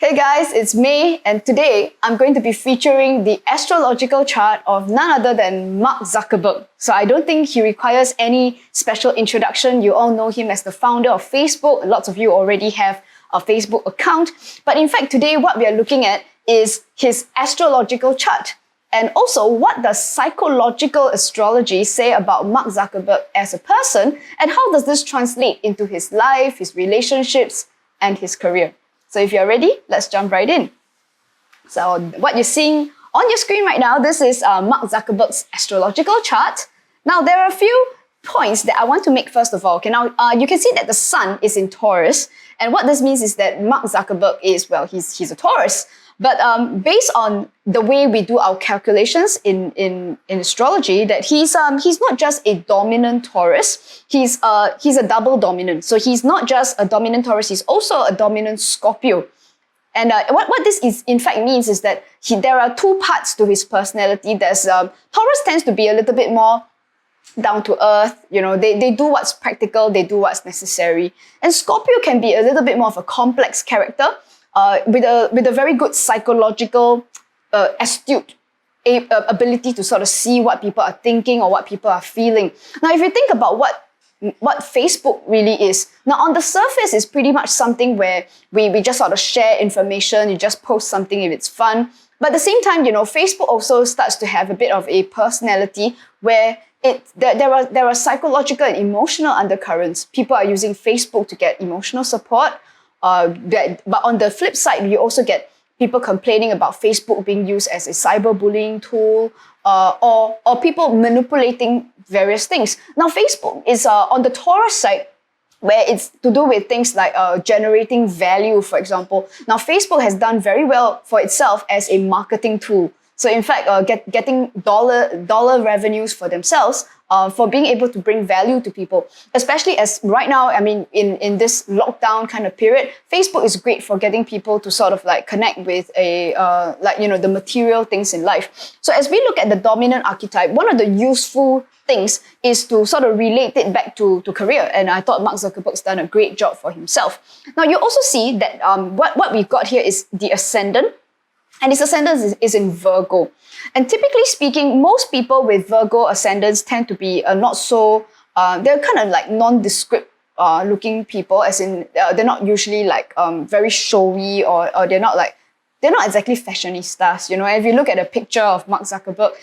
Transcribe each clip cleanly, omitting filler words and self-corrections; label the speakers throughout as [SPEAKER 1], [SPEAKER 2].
[SPEAKER 1] Hey guys, it's May, and today I'm going to be featuring the astrological chart of none other than Mark Zuckerberg. So I don't think he requires any special introduction. You all know him as the founder of Facebook. Lots of you already have a Facebook account. But in fact, today what we are looking at is his astrological chart. And also, what does psychological astrology say about Mark Zuckerberg as a person, and how does this translate into his life, his relationships, and his career? So if you're ready, let's jump right in. So what you're seeing on your screen right now, this is Mark Zuckerberg's astrological chart. Now, there are a few points that I want to make first of all. Okay, now you can see that the sun is in Taurus. And what this means is that Mark Zuckerberg is, well, he's a Taurus. But based on the way we do our calculations in astrology, that he's not just a dominant Taurus, he's a double dominant. So he's not just a dominant Taurus, he's also a dominant Scorpio. And what this is in fact means is that there are two parts to his personality. There's Taurus tends to be a little bit more down to earth, they do what's practical, they do what's necessary. And Scorpio can be a little bit more of a complex character, with a very good psychological, astute ability to sort of see what people are thinking or what people are feeling. Now, if you think about what Facebook really is, now on the surface, it's pretty much something where we just sort of share information, you just post something if it's fun. But at the same time, Facebook also starts to have a bit of a personality where there are psychological and emotional undercurrents. People are using Facebook to get emotional support. But on the flip side, you also get people complaining about Facebook being used as a cyberbullying tool, or people manipulating various things. Now, Facebook is on the Taurus side, where it's to do with things like generating value, for example. Now, Facebook has done very well for itself as a marketing tool. So in fact, getting dollar revenues for themselves, for being able to bring value to people, especially as right now, I mean, in this lockdown kind of period, Facebook is great for getting people to sort of like connect with the material things in life. So as we look at the dominant archetype, one of the useful things is to sort of relate it back to career. And I thought Mark Zuckerberg's done a great job for himself. Now, you also see that what we've got here is the ascendant. And his ascendant is in Virgo. And typically speaking, most people with Virgo ascendants tend to be not so, they're kind of like nondescript looking people, as in they're not usually like very showy, or they're not exactly fashionistas, If you look at a picture of Mark Zuckerberg,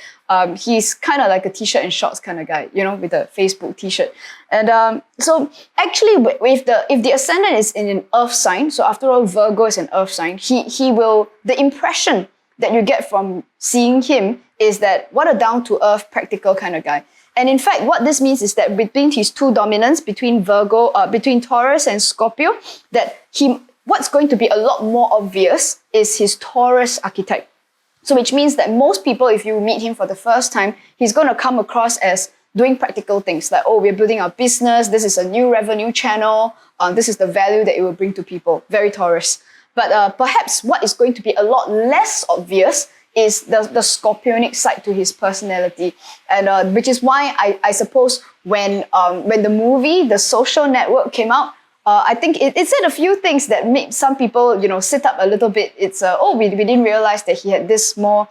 [SPEAKER 1] he's kind of like a t-shirt and shorts kind of guy, with a Facebook t-shirt. And so actually, if the ascendant is in an earth sign, so after all, Virgo is an earth sign, the impression that you get from seeing him is that what a down-to-earth, practical kind of guy. And in fact, what this means is that between his two dominants, between Taurus and Scorpio, what's going to be a lot more obvious is his Taurus archetype. So which means that most people, if you meet him for the first time, he's going to come across as doing practical things like, we're building our business, this is a new revenue channel, this is the value that it will bring to people. Very Taurus. But perhaps what is going to be a lot less obvious is the Scorpionic side to his personality. And which is why I suppose when the movie The Social Network came out, I think it said a few things that made some people, sit up a little bit. It's, we didn't realize that he had this more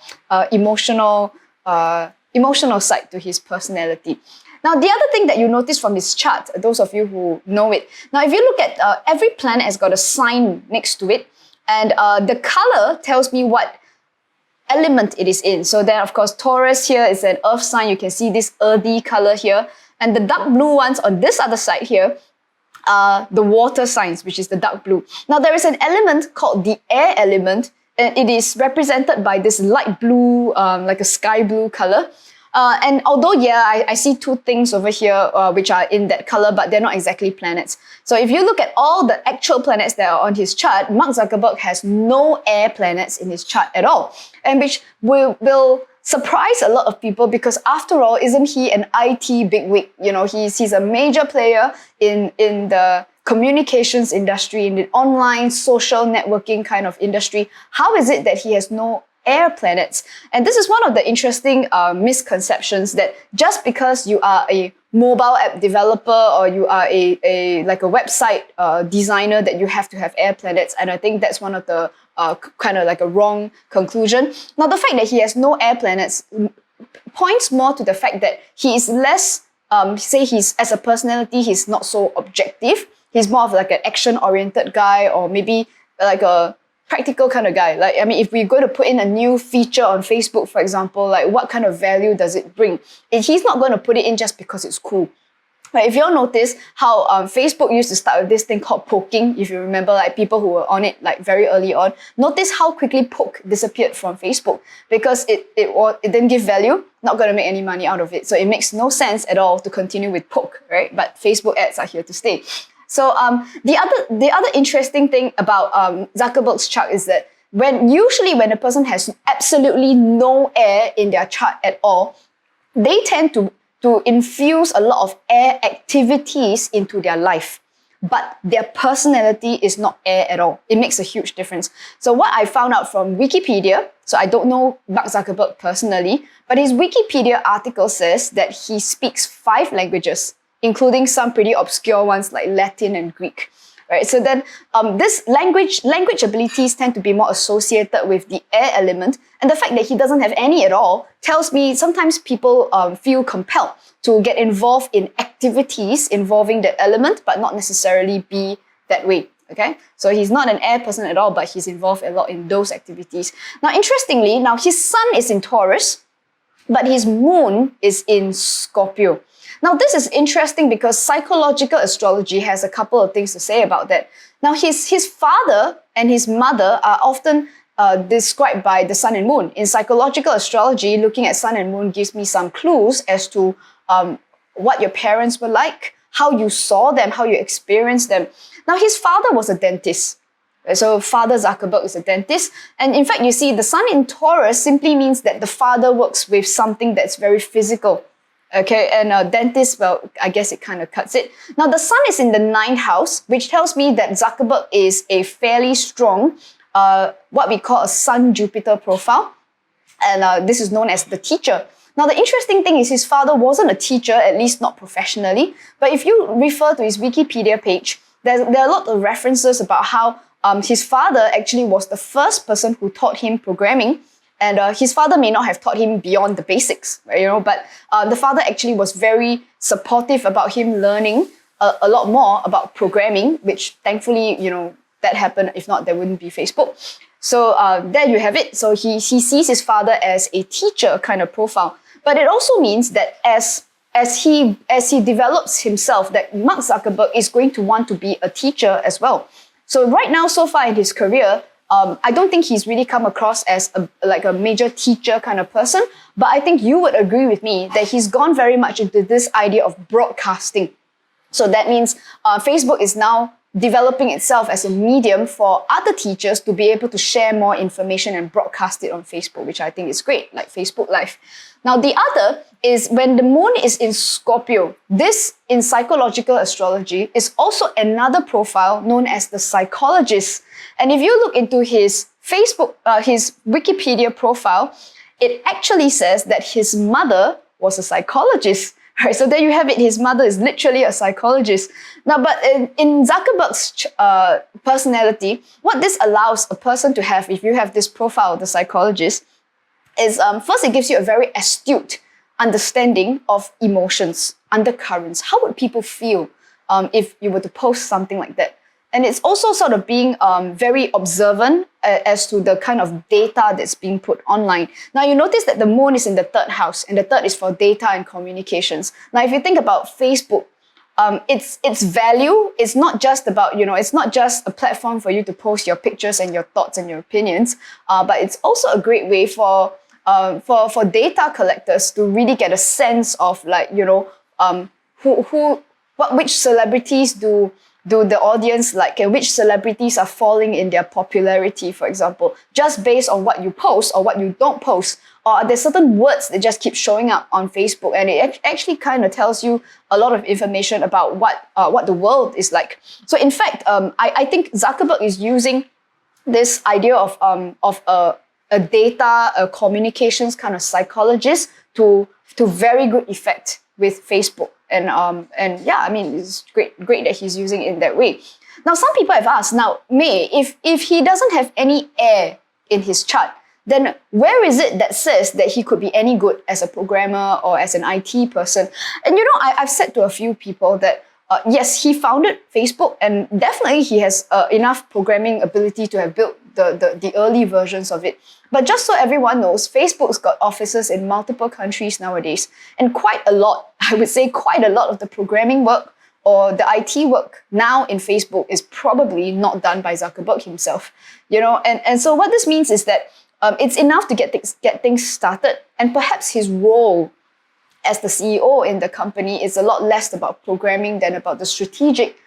[SPEAKER 1] emotional side to his personality. Now, the other thing that you notice from his chart, those of you who know it, now if you look at every planet has got a sign next to it, and the color tells me what element it is in. So then, of course, Taurus here is an earth sign. You can see this earthy color here. And the dark blue ones on this other side here, the water signs, which is the dark blue. Now, there is an element called the air element, and it is represented by this light blue, like a sky blue color. And although, I see two things over here which are in that color, but they're not exactly planets. So if you look at all the actual planets that are on his chart, Mark Zuckerberg has no air planets in his chart at all, and which will surprise a lot of people, because after all, isn't he an IT bigwig? He's a major player in the communications industry, in the online social networking kind of industry. How is it that he has no air planets. And this is one of the interesting misconceptions, that just because you are a mobile app developer or you are a website designer, that you have to have air planets. And I think that's one of the kind of like a wrong conclusion. Now, the fact that he has no air planets points more to the fact that he is less, he's as a personality, he's not so objective. He's more of like an action-oriented guy, or maybe like a practical kind of guy. Like, I mean, if we're going to put in a new feature on Facebook, for example, like what kind of value does it bring? He's not going to put it in just because it's cool. Like, if you all notice how Facebook used to start with this thing called poking, if you remember, like people who were on it like very early on, notice how quickly poke disappeared from Facebook, because it didn't give value, not going to make any money out of it. So it makes no sense at all to continue with poke, right? But Facebook ads are here to stay. So the other interesting thing about Zuckerberg's chart is that usually when a person has absolutely no air in their chart at all, they tend to infuse a lot of air activities into their life. But their personality is not air at all. It makes a huge difference. So what I found out from Wikipedia, so I don't know Mark Zuckerberg personally, but his Wikipedia article says that he speaks 5 languages, including some pretty obscure ones like Latin and Greek. Right? So then this language abilities tend to be more associated with the air element, and the fact that he doesn't have any at all tells me sometimes people feel compelled to get involved in activities involving the element, but not necessarily be that way. Okay, so he's not an air person at all, but he's involved a lot in those activities. Now, interestingly, his sun is in Taurus, but his moon is in Scorpio. Now, this is interesting because psychological astrology has a couple of things to say about that. Now, his father and his mother are often described by the sun and moon. In psychological astrology, looking at sun and moon gives me some clues as to what your parents were like, how you saw them, how you experienced them. Now, his father was a dentist. So Father Zuckerberg is a dentist. And in fact, you see, the sun in Taurus simply means that the father works with something that's very physical. Okay, and dentist, well, I guess it kind of cuts it. Now, the sun is in the 9th house, which tells me that Zuckerberg is a fairly strong, what we call a Sun-Jupiter profile. And this is known as the teacher. Now, the interesting thing is his father wasn't a teacher, at least not professionally. But if you refer to his Wikipedia page, there are a lot of references about how his father actually was the first person who taught him programming. And his father may not have taught him beyond the basics, right, but the father actually was very supportive about him learning a lot more about programming, which thankfully, that happened. If not, there wouldn't be Facebook. So there you have it. So he sees his father as a teacher kind of profile. But it also means that as he develops himself, that Mark Zuckerberg is going to want to be a teacher as well. So right now, so far in his career, I don't think he's really come across as a major teacher kind of person, but I think you would agree with me that he's gone very much into this idea of broadcasting. So that means Facebook is now developing itself as a medium for other teachers to be able to share more information and broadcast it on Facebook, which I think is great, like Facebook Live. Now, the other is when the moon is in Scorpio. This, in psychological astrology, is also another profile known as the psychologist. And if you look into his his Wikipedia profile, it actually says that his mother was a psychologist. Right, so there you have it. His mother is literally a psychologist. Now, but in Zuckerberg's personality, what this allows a person to have, if you have this profile of the psychologist, is first, it gives you a very astute understanding of emotions, undercurrents. How would people feel if you were to post something like that? And it's also sort of being very observant as to the kind of data that's being put online. Now, you notice that the moon is in the 3rd house, and the 3rd is for data and communications. Now, if you think about Facebook, its value is not just about, it's not just a platform for you to post your pictures and your thoughts and your opinions, but it's also a great way for data collectors to really get a sense of which celebrities do the audience like, and which celebrities are falling in their popularity, for example, just based on what you post or what you don't post. Or there's certain words that just keep showing up on Facebook, and it actually kind of tells you a lot of information about what the world is like. So in fact, I think Zuckerberg is using this idea of a data, a communications kind of psychologist to very good effect with Facebook. And yeah, I mean, it's great that he's using it in that way. Now, some people have asked, now, May, if he doesn't have any air in his chart, then where is it that says that he could be any good as a programmer or as an IT person? And you know, I've said to a few people that yes, he founded Facebook, and definitely he has enough programming ability to have built the early versions of it. But just so everyone knows, Facebook's got offices in multiple countries nowadays, and quite a lot, I would say quite a lot of the programming work or the IT work now in Facebook is probably not done by Zuckerberg himself. You know, and so what this means is that it's enough to get things started, and perhaps his role as the CEO in the company is a lot less about programming than about the strategic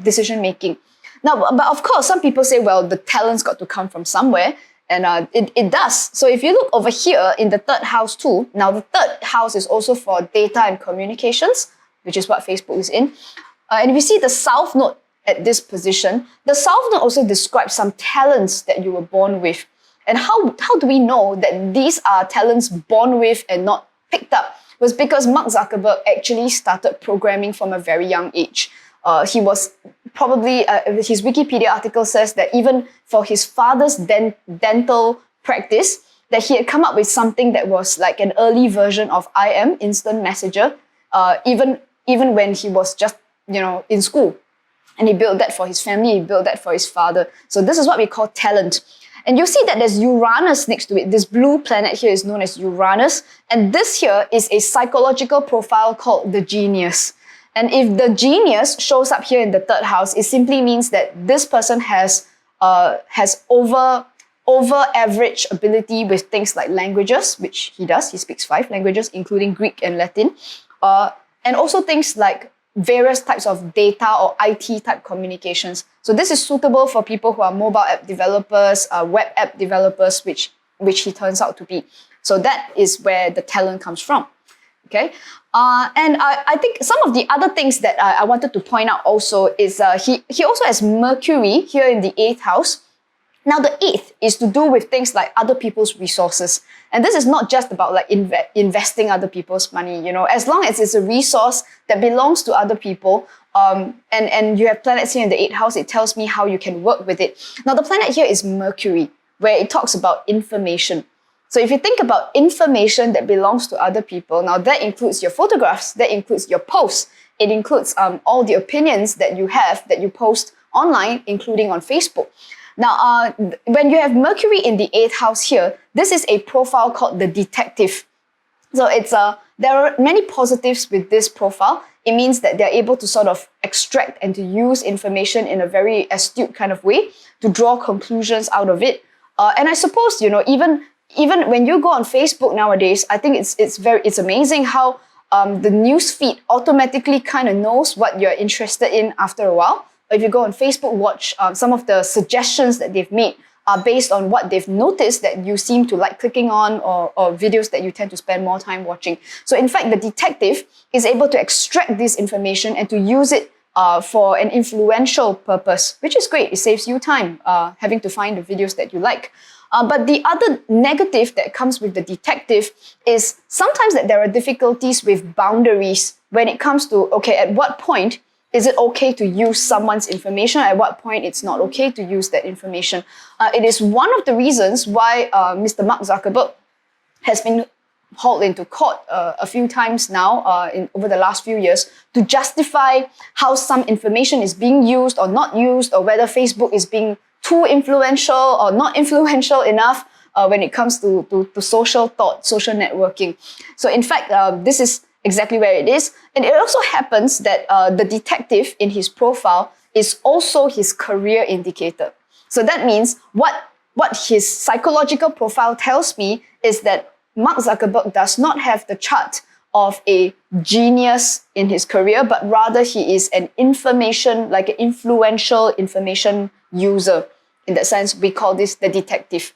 [SPEAKER 1] decision making. Now, but of course, some people say, well, the talent's got to come from somewhere, and it does. So if you look over here in the third house too, now the third house is also for data and communications, which is what Facebook is in. And if you see the south node at this position, the south node also describes some talents that you were born with. And how do we know that these are talents born with and not picked up? Was because Mark Zuckerberg actually started programming from a very young age. He was probably, his Wikipedia article says that even for his father's dental practice, that he had come up with something that was like an early version of IM, Instant Messenger, even when he was just, you know, in school. And he built that for his family, he built that for his father. So this is what we call talent. And you'll see that there's Uranus next to it. This blue planet here is known as Uranus. And this here is a psychological profile called the genius. And if the genius shows up here in the third house, it simply means that this person has over average ability with things like languages, which he does. He speaks 5 languages, including Greek and Latin. And also things like various types of data or IT type communications. So this is suitable for people who are mobile app developers, web app developers, which he turns out to be. So that is where the talent comes from. Okay, and I think some of the other things that I wanted to point out also is he also has Mercury here in the 8th house. Now the 8th is to do with things like other people's resources. And this is not just about like investing other people's money, you know, as long as it's a resource that belongs to other people, and you have planets here in the 8th house, it tells me how you can work with it. Now the planet here is Mercury, where it talks about information. So if you think about information that belongs to other people, now that includes your photographs, that includes your posts, it includes all the opinions that you have that you post online, including on Facebook. Now, when you have Mercury in the 8th house here, this is a profile called the detective. So it's there are many positives with this profile. It means that they're able to sort of extract and to use information in a very astute kind of way to draw conclusions out of it. And I suppose, you know, even when you go on Facebook nowadays, I think it's amazing how the news feed automatically kind of knows what you're interested in after a while. If you go on Facebook Watch, some of the suggestions that they've made are based on what they've noticed that you seem to like clicking on, or videos that you tend to spend more time watching. So in fact, the detective is able to extract this information and to use it for an influential purpose, which is great. It saves you time having to find the videos that you like. But the other negative that comes with the detective is sometimes that there are difficulties with boundaries when it comes to, okay, at what point is it okay to use someone's information? At what point it's not okay to use that information? It is one of the reasons why Mr. Mark Zuckerberg has been hauled into court a few times now over the last few years to justify how some information is being used or not used, or whether Facebook is being too influential or not influential enough when it comes to social thought, social networking. So in fact, this is exactly where it is. And it also happens that the detective in his profile is also his career indicator. So that means what his psychological profile tells me is that Mark Zuckerberg does not have the chart of a genius in his career, but rather he is an influential information user. In that sense, we call this the detective.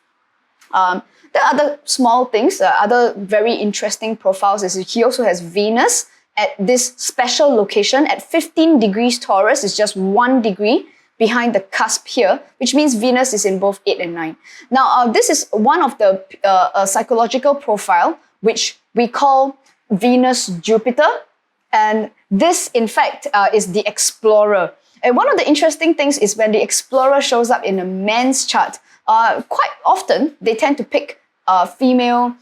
[SPEAKER 1] There are other small things, other very interesting profiles is he also has Venus at this special location at 15 degrees Taurus. It's just 1 degree behind the cusp here, which means Venus is in both 8 and 9. Now, this is one of the psychological profile, which we call Venus-Jupiter. And this, in fact, is the explorer. And one of the interesting things is when the explorer shows up in a man's chart, quite often they tend to pick female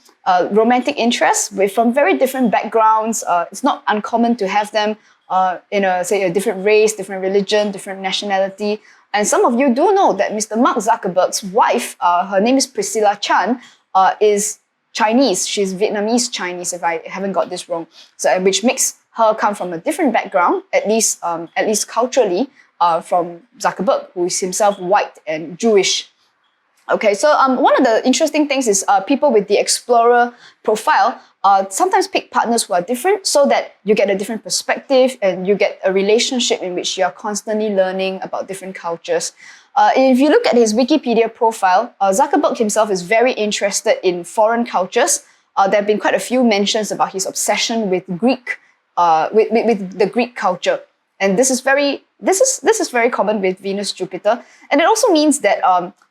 [SPEAKER 1] romantic interests from very different backgrounds. It's not uncommon to have them in a different race, different religion, different nationality. And some of you do know that Mr. Mark Zuckerberg's wife, her name is Priscilla Chan, is Chinese. She's Vietnamese Chinese, if I haven't got this wrong. So, which makes her come from a different background, at least culturally, from Zuckerberg, who is himself white and Jewish. Okay, so one of the interesting things is people with the explorer profile sometimes pick partners who are different so that you get a different perspective and you get a relationship in which you are constantly learning about different cultures. If you look at his Wikipedia profile, Zuckerberg himself is very interested in foreign cultures. There have been quite a few mentions about his obsession with Greek, with the Greek culture, and this is very common with Venus Jupiter, and it also means that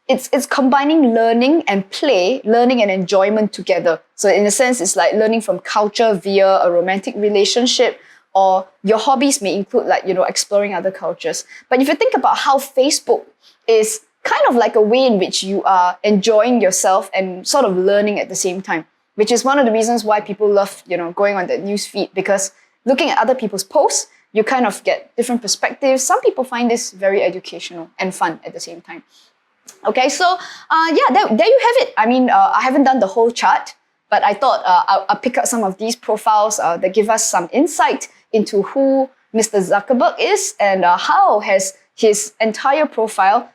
[SPEAKER 1] it's combining learning and play, learning and enjoyment together. So in a sense, it's like learning from culture via a romantic relationship, or your hobbies may include exploring other cultures. But if you think about how Facebook is kind of like a way in which you are enjoying yourself and sort of learning at the same time, which is one of the reasons why people love, going on the news feed, because looking at other people's posts, you kind of get different perspectives. Some people find this very educational and fun at the same time. Okay, so there you have it. I mean, I haven't done the whole chart, but I thought I'll pick up some of these profiles that give us some insight into who Mr. Zuckerberg is and how has his entire profile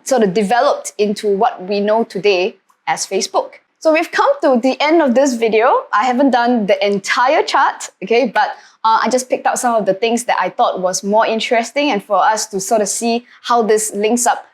[SPEAKER 1] sort of developed into what we know today as Facebook. So we've come to the end of this video. I haven't done the entire chart, okay, but I just picked out some of the things that I thought was more interesting and for us to sort of see how this links up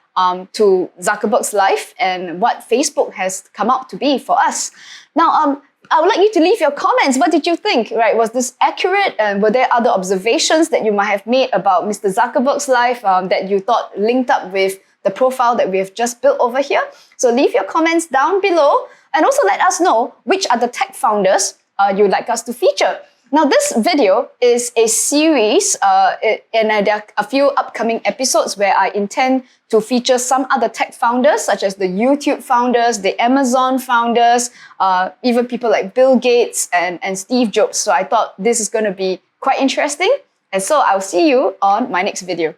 [SPEAKER 1] to Zuckerberg's life and what Facebook has come out to be for us. Now, I would like you to leave your comments. What did you think? Right? Was this accurate? And were there other observations that you might have made about Mr. Zuckerberg's life that you thought linked up with the profile that we have just built over here? So leave your comments down below and also let us know which are the tech founders you'd like us to feature. Now, this video is a series and there are a few upcoming episodes where I intend to feature some other tech founders, such as the YouTube founders, the Amazon founders, even people like Bill Gates and Steve Jobs. So I thought this is going to be quite interesting. And so I'll see you on my next video.